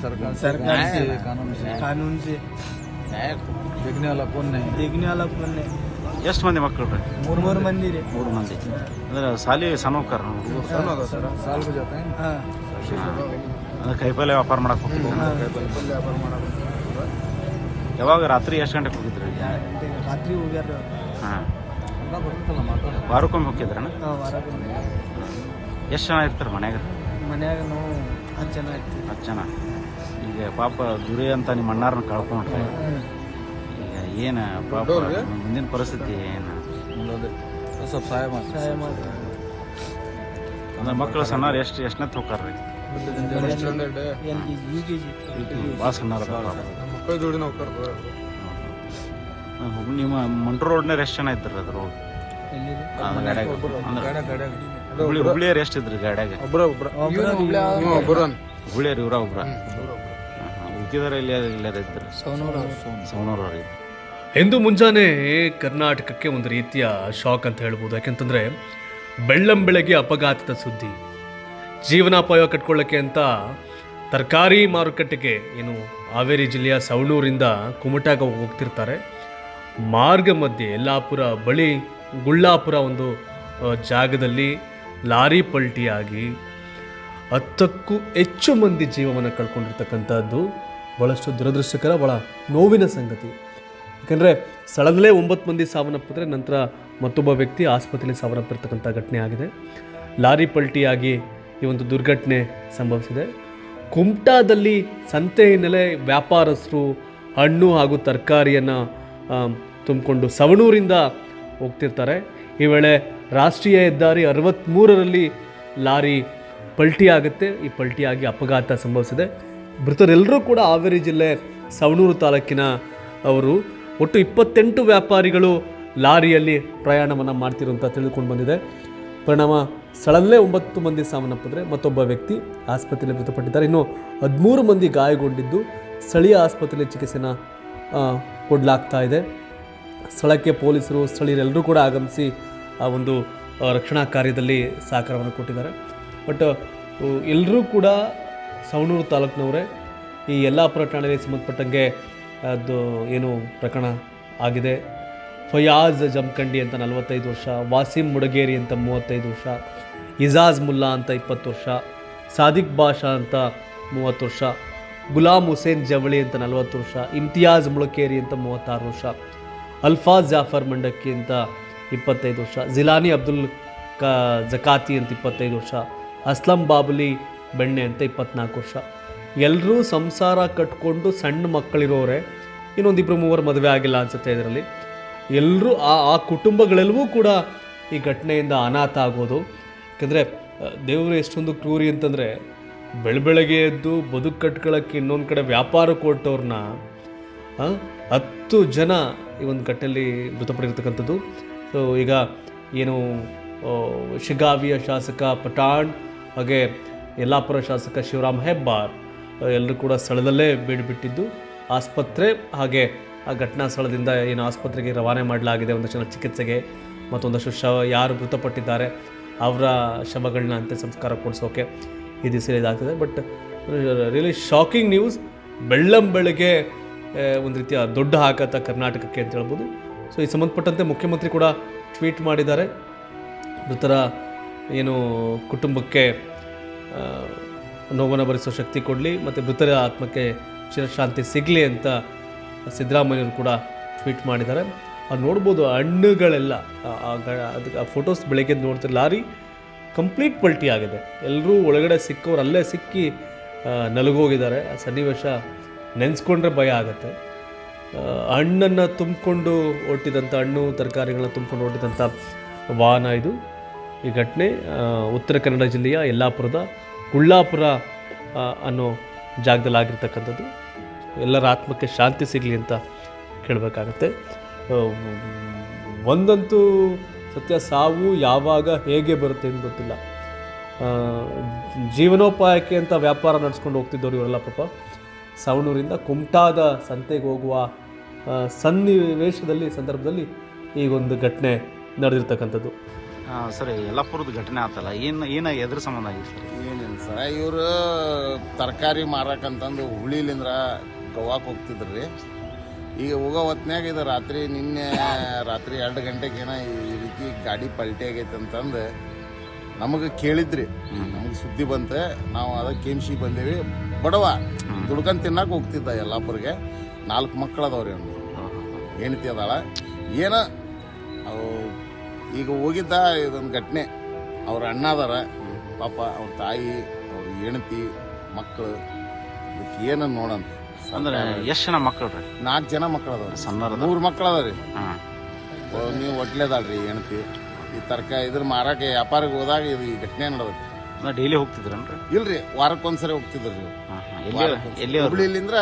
सरकार से, कानून से देखने वाला कौन नहीं। ಎಷ್ಟು ಮಂದಿ ಮಕ್ಕಳು ರೀ? ಮೂರು ಮಂದಿ ರೀ। 3 ಮಂದಿ ಅಂದ್ರೆ ಸಾಲಿ ಸಣ್ಣವ್ಕಾರ साल को जाते हैं। ಅಂದ್ರೆ ಕೈಪಲ್ಯ ವ್ಯಾಪಾರ ಮಾಡಕ್ಕೆ ಹೋಗ್ತೀವಿ. ಯಾವಾಗ ರಾತ್ರಿ ಎಷ್ಟು ಗಂಟೆಗೆ ಹೋಗಿದ್ರಿ? ರಾತ್ರಿ ಹೋಗ್ಯಾರ। ಹಾಂ, ವಾರಕ್ಕೊಮ್ಮೆ ಹೋಗಿದ್ರಣ? ಎಷ್ಟು ಜನ ಇರ್ತಾರೆ ಮನ್ಯಾಗ ನಾವು 10 ಜನ ಇರ್ತೀವಿ। 10 ಜನ. ಈಗ ಪಾಪ ದುರಿ ಅಂತ ನಿಮ್ಮ ಅಣ್ಣಾರನ್ನ ಕಳ್ಕೊಂಡ್ರೆ ಈಗ ಏನು ಪಾಪ ಮುಂದಿನ ಪರಿಸ್ಥಿತಿ ಏನು? ಸ್ವಲ್ಪ ಸಹಾಯ ಮಾಡಿ ಅಂದ್ರೆ ಮಕ್ಕಳು ಸಣ್ಣವ್ರು ಎಷ್ಟನೇ ಹೋಗ್ತಾರ್ರಿ? ಭಾಳ ಸಣ್ಣವ್ರ ಮಕ್ಕಳ ಜೋಡಿನ ಹೋಗ್ತಾರೆ। ನಿಮ್ಮ ಮಂಟ್ರು ರೋಡ್ನಾರ ಎಷ್ಟು ಜನ ಇದ್ರಿ ಅದ್ರ ರೋಡ್ ಗಾಡ್ಯಾಗ? ಹುಬ್ಳಿಯರ್ ಎಷ್ಟು ಇದ್ರಿ ಗಾಡ್ಯಾಗ? ಹುಬ್ಳಿಯರ್ ಇವ್ರ ಒಬ್ರ ಉಳ್ಕಿದಾರ ಇಲ್ಲರ ಇದ್ರು ಸವಣೂರವ್ರಿಗೆ. ಇಂದು ಮುಂಜಾನೆ ಕರ್ನಾಟಕಕ್ಕೆ ಒಂದು ರೀತಿಯ ಶಾಕ್ ಅಂತ ಹೇಳ್ಬೋದು. ಯಾಕೆಂತಂದರೆ ಬೆಳ್ಳಂಬೆಳಗ್ಗೆ ಅಪಘಾತದ ಸುದ್ದಿ. ಜೀವನೋಪಾಯ ಕಟ್ಕೊಳ್ಳೋಕ್ಕೆ ಅಂತ ತರಕಾರಿ ಮಾರುಕಟ್ಟೆಗೆ ಏನು ಹಾವೇರಿ ಜಿಲ್ಲೆಯ ಸವಣೂರಿಂದ ಕುಮಟಾಗ ಹೋಗ್ತಿರ್ತಾರೆ. ಮಾರ್ಗ ಮಧ್ಯೆ ಯಲ್ಲಾಪುರ ಬಳಿ ಗುಳ್ಳಾಪುರ ಒಂದು ಜಾಗದಲ್ಲಿ ಲಾರಿ ಪಲ್ಟಿಯಾಗಿ 10ಕ್ಕೂ ಹೆಚ್ಚು ಮಂದಿ ಜೀವವನ್ನು ಕಳ್ಕೊಂಡಿರ್ತಕ್ಕಂಥದ್ದು ಭಾಳಷ್ಟು ದುರದೃಷ್ಟಕರ, ಭಾಳ ನೋವಿನ ಸಂಗತಿ. ಯಾಕಂದರೆ ಸ್ಥಳದಲ್ಲೇ 9 ಮಂದಿ ಸಾವನ್ನಪ್ಪಿದ್ರೆ ನಂತರ ಮತ್ತೊಬ್ಬ ವ್ಯಕ್ತಿ ಆಸ್ಪತ್ರೆಯಲ್ಲಿ ಸಾವನ್ನಪ್ಪಿರ್ತಕ್ಕಂಥ ಘಟನೆ ಆಗಿದೆ. ಲಾರಿ ಪಲ್ಟಿಯಾಗಿ ಈ ಒಂದು ದುರ್ಘಟನೆ ಸಂಭವಿಸಿದೆ. ಕುಮಟಾದಲ್ಲಿ ಸಂತೆ ಹಿನ್ನೆಲೆ ವ್ಯಾಪಾರಸ್ಥರು ಹಣ್ಣು ಹಾಗೂ ತರಕಾರಿಯನ್ನು ತುಂಬಿಕೊಂಡು ಸವಣೂರಿಂದ ಹೋಗ್ತಿರ್ತಾರೆ. ಈ ವೇಳೆ ರಾಷ್ಟ್ರೀಯ ಹೆದ್ದಾರಿ 63ರಲ್ಲಿ ಲಾರಿ ಪಲ್ಟಿ ಆಗುತ್ತೆ. ಈ ಪಲ್ಟಿಯಾಗಿ ಅಪಘಾತ ಸಂಭವಿಸಿದೆ. ಮೃತರೆಲ್ಲರೂ ಕೂಡ ಹಾವೇರಿ ಜಿಲ್ಲೆ ಸವಣೂರು ತಾಲೂಕಿನ ಅವರು. ಒಟ್ಟು 28 ವ್ಯಾಪಾರಿಗಳು ಲಾರಿಯಲ್ಲಿ ಪ್ರಯಾಣವನ್ನು ಮಾಡ್ತಿರುವಂಥ ತಿಳಿದುಕೊಂಡು ಬಂದಿದೆ. ಪರಿಣಾಮ ಸ್ಥಳದಲ್ಲೇ 9 ಮಂದಿ ಸಾವನ್ನಪ್ಪಿದ್ರೆ ಮತ್ತೊಬ್ಬ ವ್ಯಕ್ತಿ ಆಸ್ಪತ್ರೆಯಲ್ಲಿ ಮೃತಪಟ್ಟಿದ್ದಾರೆ. ಇನ್ನು 13 ಮಂದಿ ಗಾಯಗೊಂಡಿದ್ದು ಸ್ಥಳೀಯ ಆಸ್ಪತ್ರೆಯಲ್ಲಿ ಚಿಕಿತ್ಸೆನ ಕೊಡಲಾಗ್ತಾ ಇದೆ. ಸ್ಥಳಕ್ಕೆ ಪೊಲೀಸರು ಸ್ಥಳೀಯರೆಲ್ಲರೂ ಕೂಡ ಆಗಮಿಸಿ ಆ ಒಂದು ರಕ್ಷಣಾ ಕಾರ್ಯದಲ್ಲಿ ಸಹಕಾರವನ್ನು ಕೊಟ್ಟಿದ್ದಾರೆ. ಬಟ್ ಎಲ್ಲರೂ ಕೂಡ ಸವಣೂರು ತಾಲೂಕಿನವರೇ. ಈ ಯಲ್ಲಾಪುರ ಠಾಣೆಗೆ ಸಂಬಂಧಪಟ್ಟಂಗೆ ಅದು ಏನು ಪ್ರಕರಣ ಆಗಿದೆ. ಫಯಾಜ್ ಜಮಖಂಡಿ ಅಂತ 45 ವರ್ಷ, ವಾಸಿಂ ಮುಡಗೇರಿ ಅಂತ 35 ವರ್ಷ, ಇಜಾಜ್ ಮುಲ್ಲಾ ಅಂತ 20 ವರ್ಷ, ಸಾದಿಕ್ ಬಾಷಾ ಅಂತ 30 ವರ್ಷ, ಗುಲಾಮ್ ಹುಸೇನ್ ಜವಳಿ ಅಂತ 40 ವರ್ಷ, ಇಮ್ತಿಯಾಜ್ ಮುಳಕೇರಿ ಅಂತ 36 ವರ್ಷ, ಅಲ್ಫಾಜ್ ಜಾಫರ್ ಮಂಡಕ್ಕಿ ಅಂತ 25 ವರ್ಷ, ಜಿಲಾನಿ ಅಬ್ದುಲ್ ಜಕಾತಿ ಅಂತ 25 ವರ್ಷ, ಅಸ್ಲಂ ಬಾಬುಲಿ ಬೆಣ್ಣೆ ಅಂತ 24 ವರ್ಷ. ಎಲ್ಲರೂ ಸಂಸಾರ ಕಟ್ಕೊಂಡು ಸಣ್ಣ ಮಕ್ಕಳಿರೋರೆ. ಇನ್ನೊಂದು 2-3 ಮದುವೆ ಆಗಿಲ್ಲ ಅನಿಸುತ್ತೆ ಇದರಲ್ಲಿ. ಎಲ್ಲರೂ ಆ ಕುಟುಂಬಗಳೆಲ್ಲವೂ ಕೂಡ ಈ ಘಟನೆಯಿಂದ ಅನಾಥ ಆಗೋದು. ಯಾಕಂದರೆ ದೇವರು ಎಷ್ಟೊಂದು ಕ್ರೂರಿ ಅಂತಂದರೆ ಬೆಳಗ್ಗೆ ಎದ್ದು ಬದುಕು ಕಟ್ಕೊಳ್ಳೋಕ್ಕೆ ಇನ್ನೊಂದು ಕಡೆ ವ್ಯಾಪಾರಕ್ಕೆ ಹೊರಟವ್ರನ್ನ 10 ಜನ ಈ ಒಂದು ಘಟನೆಯಲ್ಲಿ ಮೃತಪಟ್ಟಿರ್ತಕ್ಕಂಥದ್ದು. ಸೊ ಈಗ ಏನು ಶಿಗಾವಿಯ ಶಾಸಕ ಪಠಾಣ್ ಹಾಗೆ ಯಲ್ಲಾಪುರ ಶಾಸಕ ಶಿವರಾಮ್ ಹೆಬ್ಬಾರ್ ಎಲ್ಲರೂ ಕೂಡ ಸ್ಥಳದಲ್ಲೇ ಬೀಡುಬಿಟ್ಟಿದ್ದು ಆಸ್ಪತ್ರೆ ಹಾಗೆ ಆ ಘಟನಾ ಸ್ಥಳದಿಂದ ಏನು ಆಸ್ಪತ್ರೆಗೆ ರವಾನೆ ಮಾಡಲಾಗಿದೆ ಒಂದಷ್ಟು ಜನ ಚಿಕಿತ್ಸೆಗೆ. ಮತ್ತೊಂದಷ್ಟು ಯಾರು ಮೃತಪಟ್ಟಿದ್ದಾರೆ ಅವರ ಶವಗಳನ್ನ ಅಂತ್ಯ ಸಂಸ್ಕಾರ ಕೊಡಿಸೋಕೆ ಈ ದಿವಸ ಇದಾಗ್ತದೆ. But really shocking news. ಬೆಳ್ಳಂಬೆಳಗ್ಗೆ ಒಂದು ರೀತಿಯ ದೊಡ್ಡ ಆಘಾತ ಕರ್ನಾಟಕಕ್ಕೆ ಅಂತ ಹೇಳ್ಬೋದು. ಸೊ ಈ ಸಂಬಂಧಪಟ್ಟಂತೆ ಮುಖ್ಯಮಂತ್ರಿ ಕೂಡ ಟ್ವೀಟ್ ಮಾಡಿದ್ದಾರೆ. ಮೃತರ ಏನು ಕುಟುಂಬಕ್ಕೆ ನೋವನ್ನು ಭರಿಸೋ ಶಕ್ತಿ ಕೊಡಲಿ ಮತ್ತು ಮೃತರ ಆತ್ಮಕ್ಕೆ ಚಿರಶಾಂತಿ ಸಿಗಲಿ ಅಂತ ಸಿದ್ದರಾಮಯ್ಯವರು ಕೂಡ ಟ್ವೀಟ್ ಮಾಡಿದ್ದಾರೆ. ಅದು ನೋಡ್ಬೋದು ಹಣ್ಣುಗಳೆಲ್ಲ ಅದಕ್ಕೆ ಫೋಟೋಸ್ ಬೆಳಗ್ಗೆ ನೋಡ್ತಾರೆ. ಲಾರಿ ಕಂಪ್ಲೀಟ್ ಪಲ್ಟಿ ಆಗಿದೆ. ಎಲ್ಲರೂ ಒಳಗಡೆ ಸಿಕ್ಕವ್ರು ಅಲ್ಲೇ ಸಿಕ್ಕಿ ನಲಗೋಗಿದ್ದಾರೆ. ಆ ಸನ್ನಿವೇಶ ನೆನೆಸ್ಕೊಂಡ್ರೆ ಭಯ ಆಗುತ್ತೆ. ಹಣ್ಣನ್ನು ತುಂಬಿಕೊಂಡು ಹೊರಟಿದಂಥ ಹಣ್ಣು ತರಕಾರಿಗಳನ್ನ ತುಂಬಿಕೊಂಡು ಹೊರಟಿದಂಥ ವಾಹನ ಇದು. ಈ ಘಟನೆ ಉತ್ತರ ಕನ್ನಡ ಜಿಲ್ಲೆಯ ಯಲ್ಲಾಪುರದ ಗುಳ್ಳಾಪುರ ಅನ್ನೋ ಜಾಗದಲ್ಲಿ ಆಗಿರ್ತಕ್ಕಂಥದ್ದು. ಎಲ್ಲರ ಆತ್ಮಕ್ಕೆ ಶಾಂತಿ ಸಿಗಲಿ ಅಂತ ಕೇಳಬೇಕಾಗತ್ತೆ. ಒಂದಂತೂ ಸತ್ಯ, ಸಾವು ಯಾವಾಗ ಹೇಗೆ ಬರುತ್ತೆ ಅಂತ ಗೊತ್ತಿಲ್ಲ. ಜೀವನೋಪಾಯಕ್ಕೆ ಅಂತ ವ್ಯಾಪಾರ ನಡೆಸ್ಕೊಂಡು ಹೋಗ್ತಿದ್ದವರು ಇವರೆಲ್ಲ ಪಾಪ ಸವಣೂರಿಂದ ಕುಮಟಾದ ಸಂತೆಗೆ ಹೋಗುವ ಸಂದರ್ಭದಲ್ಲಿ ಈಗೊಂದು ಘಟನೆ ನಡೆದಿರ್ತಕ್ಕಂಥದ್ದು. ಸರಿ, ಯಲ್ಲಾಪುರದ ಘಟನೆ ಆತಲ್ಲ, ಏನು ಎದ್ರ ಸಂಬಂಧ ಆಗಿದೆ ಸರ್? ಏನಿಲ್ಲ ಸರ್ ಇವರು ತರಕಾರಿ ಮಾರಕಂತಂದು ಹುಬ್ಳಿಲಿಂದ್ರ ಗೋವಾಕ್ಕೆ ಹೋಗ್ತಿದ್ರಿ. ಈಗ ಹೋಗೋ ಹೊತ್ನ್ಯಾಗ ಇದು ನಿನ್ನೆ ರಾತ್ರಿ 2 ಗಂಟೆಗೆ ಏನೋ ಈ ರೀತಿ ಗಾಡಿ ಪಲ್ಟಿ ಆಗೈತೆ ಅಂತಂದು ನಮಗೆ ಕೇಳಿದ್ರಿ. ನಮಗೆ ಸುದ್ದಿ ಬಂತೆ, ನಾವು ಅದಕ್ಕೆ ಕೆಮ್ಸಿ ಬಂದೇವಿ. ಬಡವ ದುಡ್ಕೊಂಡು ತಿನ್ನಕ್ಕೆ ಹೋಗ್ತಿದ್ದ ಯಲ್ಲಾಪುರಿಗೆ. 4 ಮಕ್ಕಳು ಅದಾವ್ರಿ. ಅವ್ನು ಹೆಂಡತಿ ಅದಾಳ. ಏನೋ ಅವು ಈಗ ಹೋಗಿದ್ದ ಇದೊಂದು ಘಟನೆ. ಅವ್ರ ಅಣ್ಣ ಅದಾರ ಪಾಪ, ಅವ್ರ ತಾಯಿ, ಅವ್ರ ಹೆಂಡತಿ, ಮಕ್ಕಳು. ಇದಕ್ಕೆ ಏನು ನೋಡೋಣ. ಅಂದ್ರೆ ಎಷ್ಟು ಜನ ಮಕ್ಕಳು ರೀ? 4 ಜನ ಮಕ್ಕಳು ಅದಾವ್ರಿ. ಸಣ್ಣ 3 ಮಕ್ಕಳು ಅದಾವ್ರಿ. ನೀವು ಒಟ್ಲೇದಾಳ್ರಿ ಹೆಂಡತಿ. ಈ ಇದ್ರ ಮಾರಕ್ಕೆ ವ್ಯಾಪಾರಕ್ಕೆ ಹೋದಾಗ ಇದು ಈ ಘಟನೆ ನಡೆದೈತಿ. ಡೈಲಿ ಹೋಗ್ತಿದ್ರನ್ರಿ? ಇಲ್ರಿ, ವಾರಕ್ಕೊಂದ್ಸರಿ ಹೋಗ್ತಿದ್ರಿ. ಹುಬ್ಳಿಲಿಂದ್ರ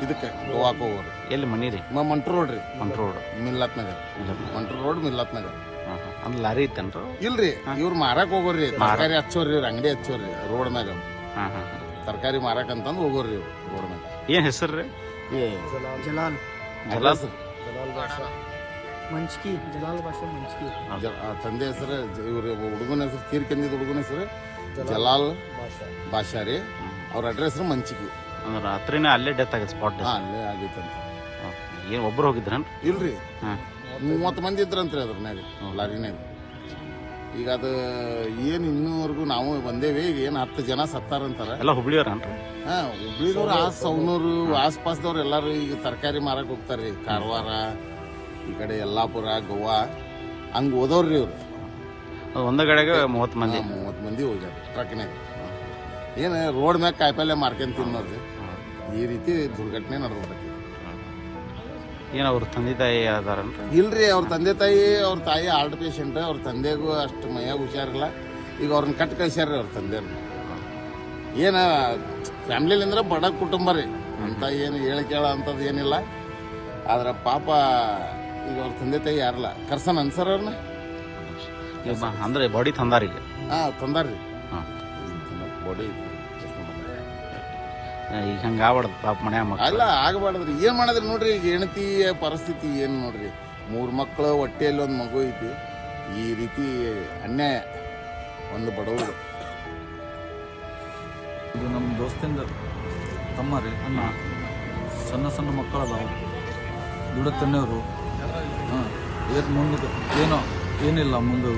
ಇದಕ್ಕೆ ಗೋವಾಕ್ ಹೋಗೋರು. ಎಲ್ಲಿ ಮನಿ ರೀ? ಮಂಟ್ರು ರೋಡ್ ರೀ. ಮಂಟ್ರು ರೋಡ್, ಮಿಲ್ಲತ್ ನಗರ್. ಮಂಟ್ರು ರೋಡ್, ಮಿಲ್ಲತ್ ನಗರ್. ಅಂದ್ರೆ ಲಾರಿ ಇತ್ತೇನ್ರಿ? ಇಲ್ರಿ, ಇವ್ರು ಮಾರಕ್ ಹೋಗೋರಿ. ತರಕಾರಿ ಹಚ್ಚೋರಿ, ಇವ್ರ ಅಂಗಡಿ ಹಚ್ಚೋರಿ ರೋಡ್ ಮ್ಯಾಗ. ತರಕಾರಿ ಮಾರಕ್ ಅಂತಂದು ಹೋಗೋರಿ ಇವ್ರು ರೋಡ್ ಮ್ಯಾಗ. ಏನ್ ಹೆಸರು ರೀ? ಜಲಾಲ್ ಜಲಾಲ್ ಮಂಚ್ಕಿ. ಜಲಾಲ್ ಭಾಷೆ ಮಂಚ್ಕಿ. ತಂದೆ ಹೆಸರು ಇವ್ರ ಹುಡುಗನ ಹೆಸರು, ತೀರ್ಕೊಂಡಿದ್ದ ಹುಡುಗನ ಹೆಸರು ಜಲಾಲ್ ಬಾಷಾ ರೀ. ಅವ್ರ ಅಡ್ರೆಸ್ ಮಂಚಿಕಿ. ಅಂದ್ರೆ ರಾತ್ರಿನೇ ಅಲ್ಲೇ ಡೆತ್ ಆಗೈತೆ, ಸ್ಪಾಟ್ ಡೆತ್. ಅಲ್ಲೇ ಆಗೈತಂತ. ಏನು ಒಬ್ಬರು ಹೋಗಿದ್ರನ್? ಇಲ್ರಿ, 30 ಮಂದಿ ಇದ್ರಂತ್ರಿ ಅದ್ರನ್ಯಾಗ, ಲಾರಿನಾಗ. ಈಗ ಅದು ಏನು ಇನ್ನೂವರೆಗೂ ನಾವು ಬಂದೇವಿ. ಈಗ ಏನು 10 ಜನ ಸತ್ತಾರಂತಾರ. ಎಲ್ಲ ಹುಬ್ಳಿಯವ್ರನ್ರಿ? ಹುಬ್ಳಿದವ್ರು, ಸೌನೂರು ಆಸ್ಪಾಸ್ದವ್ರು ಎಲ್ಲಾರು ಈಗ ತರಕಾರಿ ಮಾರಕ್ ಹೋಗ್ತಾರ್ರಿ. ಕಾರವಾರ, ಈ ಕಡೆ ಯಲ್ಲಾಪುರ, ಗೋವಾ ಹಂಗೆ ಹೋದವ್ರಿ ಇವ್ರು. ಒಂದ ಕಡೆಗೆ 30 ಮಂದಿ 30 ಮಂದಿ ಹೋಗ್ಯಾರ ಟ್ರಕ್ನಾಗ. ಏನು ರೋಡ್ ಮ್ಯಾಗ ಕಾಯಿಪಲ್ಲೆ ಮಾರ್ಕೊಂಡ್ ತಿನ್ನೋದ್ರಿ. ಈ ರೀತಿ ದುರ್ಘಟನೆ ನಡೆದೈತಿ. ಏನು ಅವ್ರ ತಂದೆ ತಾಯಿ ಅದಾರನ್ರಿ? ಇಲ್ರಿ, ಅವ್ರ ತಂದೆ ತಾಯಿ ಹಾರ್ಟ್ ಪೇಷಂಟ್. ಅವ್ರ ತಂದೆಗೂ ಅಷ್ಟು ಮೈಯಾಗ ಹುಷಾರಿಲ್ಲ. ಈಗ ಅವ್ರನ್ನ ಕಟ್ ಕಳ್ಸ್ಯಾರ್ರಿ ಅವ್ರ ತಂದೆಯವ್ರನ್ನ. ಏನ ಫ್ಯಾಮಿಲಿಲಿಂದ್ರ ಬಡ ಕುಟುಂಬ ರೀ ಅಂತ ಏನು ಕೇಳ ಅಂತದ್ ಏನಿಲ್ಲ. ಆದ್ರ ಪಾಪ ಈಗ ಅವ್ರ ತಂದೆ ತಾಯಿ ಯಾರಲ್ಲ ಕರ್ಸನ್ ಅನ್ಸರ್ ಅವ್ರನ್ನ. ಅಂದ್ರೆ ಬಾಡಿ ತಂದಾರೀಗ? ತಂದಾರ್ರಿ ಬಾಡಿ. ಈಗ ಹಂಗ ಆಗ್ಬಾರ್ದು ಪಾಪ ಮನ್ಯಾಗ. ಅಲ್ಲ, ಆಗಬಾರ್ದ್ರಿ. ಏನ್ ಮಾಡಿದ್ರಿ ನೋಡ್ರಿ. ಈಗ ಹೆಂಡತಿಯ ಪರಿಸ್ಥಿತಿ ಏನು ನೋಡ್ರಿ. 3 ಮಕ್ಕಳು, ಹೊಟ್ಟೆಯಲ್ಲಿ 1 ಮಗು ಐತಿ. ಈ ರೀತಿ ಅನ್ಯಾಯ ಒಂದು ಬಡವರು. ಇದು ನಮ್ಮ ದೋಸ್ತಿಂದ ತಮ್ಮ ರೀ, ಅಣ್ಣ. ಸಣ್ಣ ಮಕ್ಕಳು ಅದಾವ, ದುಡುತ್ತನ್ನೇವರು. ಮುಂದೆ ಏನಿಲ್ಲ ಮುಂದೆ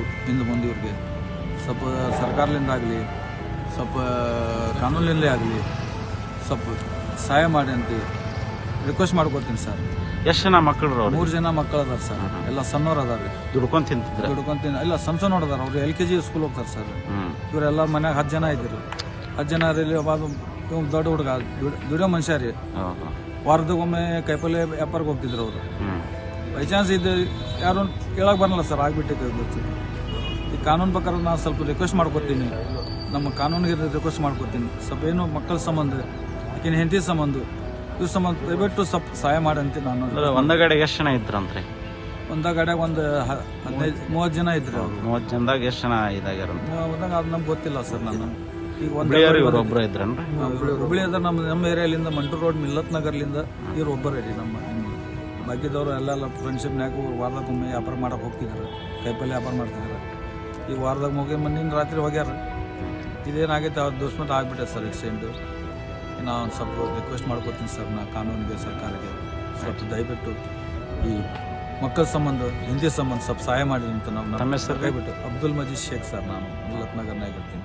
ಇವ್ರಿಗೆ ಸ್ವಲ್ಪ ಸರ್ಕಾರದಿಂದ ಆಗಲಿ, ಸ್ವಲ್ಪ ಕಾನೂನಿಂದಲೇ ಆಗಲಿ ಸ್ವಲ್ಪ ಸಹಾಯ ಮಾಡಿ ಅಂತ ರಿಕ್ವೆಸ್ಟ್ ಮಾಡ್ಕೊತೀನಿ ಸರ್. ಎಷ್ಟು ಜನ ಮಕ್ಕಳು? 3 ಜನ ಮಕ್ಕಳು ಅದಾರ ಸರ್. ಎಲ್ಲ ಸಣ್ಣವ್ರು ಅದಾರ ರೀ. ದುಡ್ಕೊಂಡ್ ತಿಂತಿದ್ರು? ಇಲ್ಲ, ಸಣ್ಣ ಅದಾರ. ಅವ್ರು LKG ಸ್ಕೂಲ್ ಹೋಗ್ತಾರೆ ಸರ್. ಇವರೆಲ್ಲ ಮನ್ಯಾಗ 10 ಜನ ಇದ್ದರು. 10 ಜನ ರೀ. ದೊಡ್ಡ ಹುಡುಗ, ದುಡಿಯೋ ಮನುಷ್ಯ ರೀ. ವಾರದಾಗೊಮ್ಮೆ ಕಾಯಿಪಲ್ಲೆ ವ್ಯಾಪಾರಕ್ಕೆ ಹೋಗ್ತಿದ್ರು ಅವರು. ಬೈ ಚಾನ್ಸ್ ಇದು ಯಾರು ಕೇಳಕ್ಕೆ ಬರಲ್ಲ ಸರ್, ಆಗ್ಬಿಟ್ಟಿದೆ. ಈ ಕಾನೂನು ಪ್ರಕಾರ ನಾನು ಸ್ವಲ್ಪ ರಿಕ್ವೆಸ್ಟ್ ಮಾಡ್ಕೊತೀನಿ, ನಮ್ಮ ಕಾನೂನಿಗೆ ರಿಕ್ವೆಸ್ಟ್ ಮಾಡ್ಕೊತೀನಿ. ಸ್ವಲ್ಪ ಏನು ಮಕ್ಕಳ ಸಂಬಂಧ, ಆಕಿನ ಹೆಂಡತಿ ಸಂಬಂಧ, ಇವ್ರ ಸಂಬಂಧ ದಯವಿಟ್ಟು ಸ್ವಲ್ಪ ಸಹಾಯ ಮಾಡಂತೆ ನಾನು. ಒಂದ ಗಾಡಿಗೆ ಎಷ್ಟು ಜನ ಇದ್ರಂತ್ರಿ? ಒಂದ ಗಾಡಿಯಾಗ ಒಂದು 15-30 ಜನ ಇದ್ರು. ಅವ್ರು 30 ಜನದಾಗ ಎಷ್ಟು ಜನ ಇದಾಗ್ಯಾರ? ಅದು ನಮ್ಗೆ ಗೊತ್ತಿಲ್ಲ ಸರ್. ನಾನು ಈಗ ಒಬ್ಬರು ಇದ್ರನ್ರಿ? ಹುಬ್ಳಿ ಅದ. ನಮ್ಮ ಏರಿಯಾಲಿಂದ ಮಂಟ್ರು ರೋಡ್, ಮಿಲ್ಲತ್ ನಗರ್ಲಿಂದ ಇವ್ರು ಒಬ್ಬರೇ ರೀ. ನಮ್ಮ ಬಾಕಿದವರು ಎಲ್ಲ ಫ್ರೆಂಡ್ಶಿಪ್ನಾಗ ವಾರದಾಗೊಮ್ಮೆ ವ್ಯಾಪಾರ ಮಾಡಕ್ಕೆ ಹೋಗ್ತಿದ್ರು, ಕಾಯಿಪಲ್ಲೆ ವ್ಯಾಪಾರ ಮಾಡ್ತಿದ್ರು. ಈಗ ವಾರದಾಗ ಮೊನ್ನೆ ರಾತ್ರಿ ಹೋಗ್ಯಾರ. ಇದೇನಾಗೈತೆ ಅವ್ರ ದುಷ್ಮಟ ಆಗ್ಬಿಟ್ಟೆ ಸರ್ ಎಕ್ಸಿಡೆಂಟು. ನಾನು ಸ್ವಲ್ಪ ರಿಕ್ವೆಸ್ಟ್ ಮಾಡ್ಕೊತೀನಿ ಸರ್, ನಾ ಕಾನೂನಿಗೆ, ಸರ್ಕಾರಕ್ಕೆ ಸ್ವಲ್ಪ ದಯವಿಟ್ಟು ಈ ಮಕ್ಕಳ ಸಂಬಂಧ, ಹಿಂದಿ ಸಂಬಂಧ ಸ್ವಲ್ಪ ಸಹಾಯ ಮಾಡಿ ಅಂತ ನಾವು ಕೈಬಿಟ್ಟು. ಅಬ್ದುಲ್ ಮಜೀದ್ ಶೇಖ್ ಸರ್, ನಾನು ಮಿಲ್ಲತ್ ನಗರ್ನಾಗ ಇರ್ತೀನಿ.